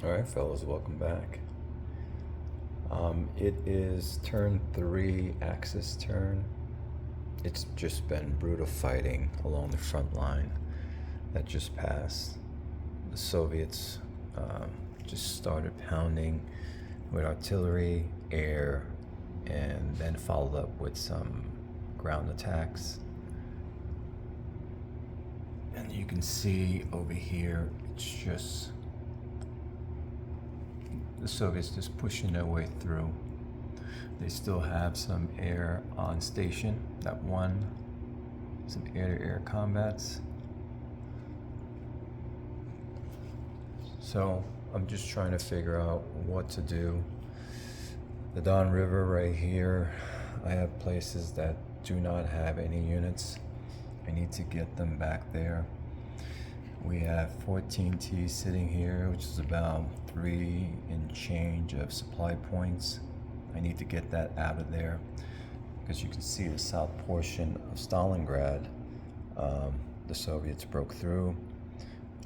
All right, fellas, welcome back. It is turn 3, Axis turn. It's just been brutal fighting along the front line that just passed. The Soviets just started pounding with artillery, air, and then followed up with some ground attacks. And you can see over here, it's just the Soviets just pushing their way through. They still have some air on station that won some air-to-air combats. So I'm just trying to figure out what to do. The Don River right here, I have places that do not have any units. I need to get them back there. We have 14T sitting here, which is about 3 and change of supply points. I need to get that out of there because you can see the south portion of Stalingrad, the Soviets broke through.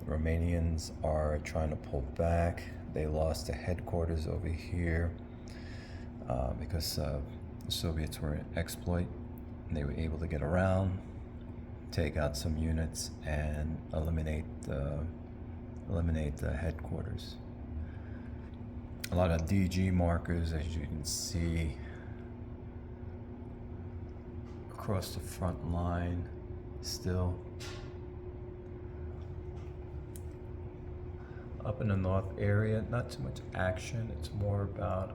The Romanians are trying to pull back. They lost the headquarters over here because the Soviets were in exploit. And they were able to get around, take out some units, and eliminate the headquarters. A lot of DG markers, as you can see, across the front line still. Up in the north area, not too much action. It's more about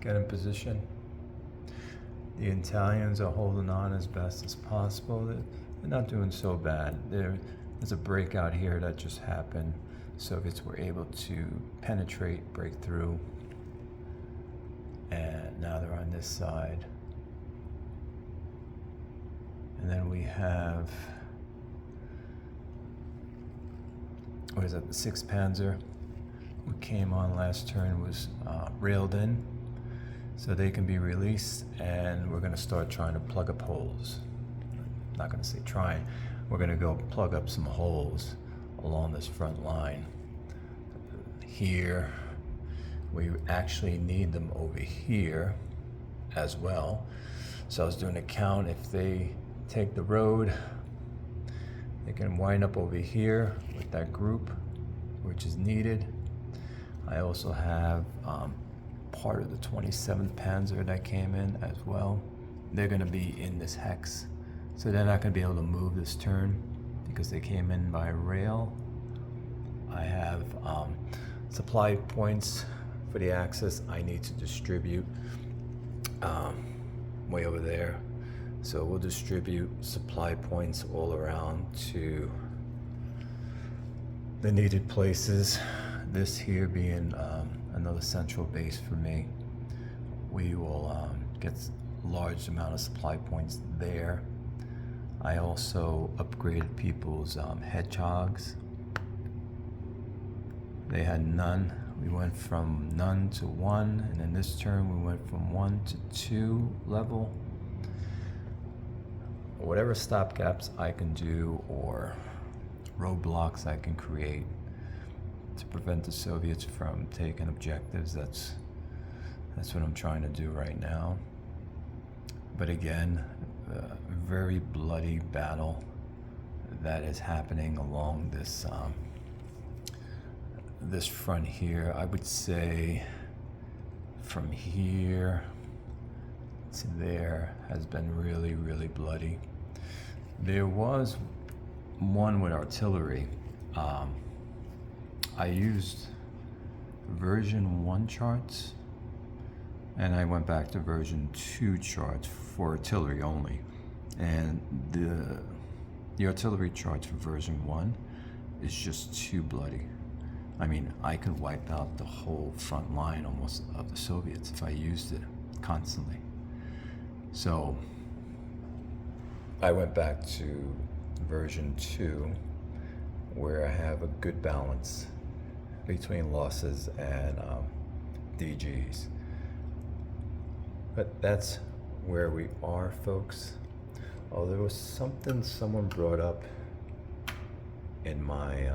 getting position. The Italians are holding on as best as possible. They're not doing so bad. There's a breakout here that just happened. Soviets were able to penetrate, break through, and now they're on this side. And then we have, what is that, the 6th Panzer, who came on last turn, was railed in. So they can be released, and we're going to start trying to plug up holes. I'm not going to say trying. We're going to go plug up some holes along this front line. Here, we actually need them over here as well. So I was doing a count. If they take the road, they can wind up over here with that group, which is needed. I also have part of the 27th Panzer that came in as well. They're going to be in this hex, so they're not going to be able to move this turn because they came in by rail. I have supply points for the Axis I need to distribute way over there, so we'll distribute supply points all around to the needed places. This here being another central base for me. We will get a large amount of supply points there. I also upgraded people's hedgehogs. They had none. We went from none to 1, and in this turn we went from 1 to 2 level. Whatever stopgaps I can do or roadblocks I can create to prevent the Soviets from taking objectives, that's what I'm trying to do right now. But again, a very bloody battle that is happening along this this front here. I would say from here to there has been really, really bloody. There was one with artillery. I used version 1 charts, and I went back to version 2 charts for artillery only. And the artillery charts for version 1 is just too bloody. I mean, I could wipe out the whole front line almost of the Soviets if I used it constantly. So I went back to version 2, where I have a good balance between losses and DGs. But that's where we are, folks. Oh, there was something someone brought up in my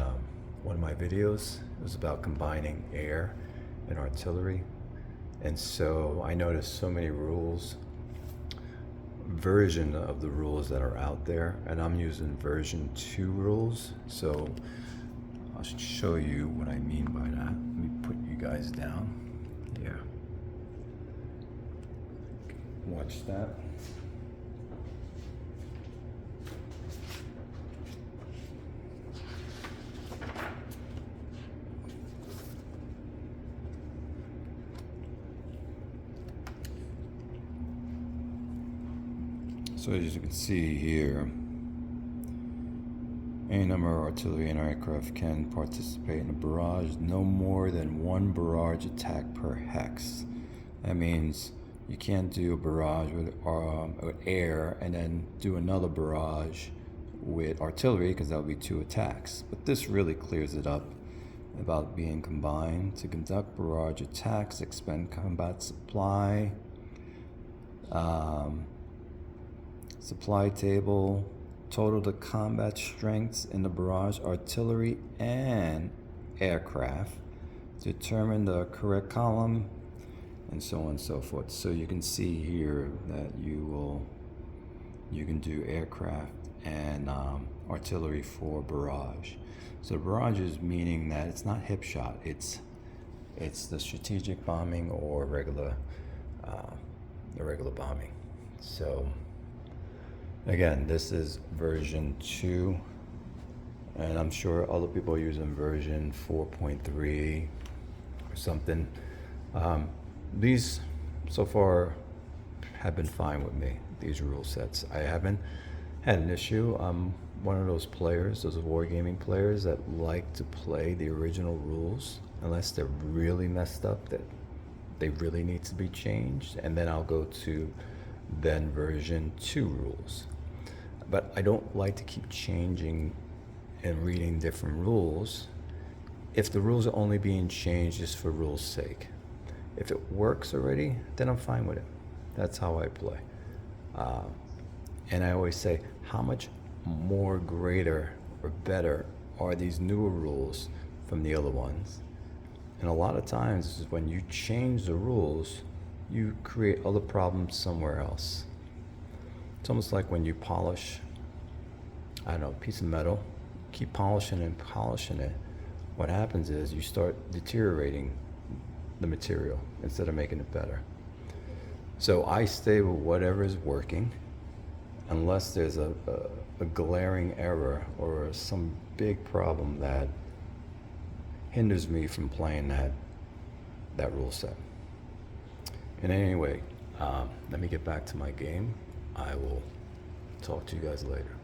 one of my videos. It was about combining air and artillery. And so I noticed so many rules, version of the rules that are out there, and I'm using version 2 rules. So I'll show you what I mean by that. Let me put you guys down. Yeah. Watch that. So as you can see here, any number of artillery and aircraft can participate in a barrage, no more than one barrage attack per hex. That means you can't do a barrage with air and then do another barrage with artillery, because that would be 2 attacks. But this really clears it up about being combined. To conduct barrage attacks, expend combat supply, supply table, total to combat strengths in the barrage, artillery and aircraft, determine the correct column, and so on and so forth. So you can see here that you can do aircraft and artillery for barrage. So barrage is meaning that it's not hip shot, it's the strategic bombing or the regular bombing. So again, this is version 2, and I'm sure other people are using version 4.3 or something. These so far have been fine with me, these rule sets. I haven't had an issue. I'm one of those players, those wargaming players that like to play the original rules unless they're really messed up, that they really need to be changed, and then I'll go to then version 2 rules. But I don't like to keep changing and reading different rules if the rules are only being changed just for rules' sake. If it works already, then I'm fine with it. That's how I play. And I always say, how much more greater or better are these newer rules from the other ones? And a lot of times when you change the rules, you create other problems somewhere else. It's almost like when you polish, I don't know, a piece of metal, keep polishing and polishing it. What happens is you start deteriorating the material instead of making it better. So I stay with whatever is working, unless there's a glaring error or some big problem that hinders me from playing that rule set. And anyway, let me get back to my game. I will talk to you guys later.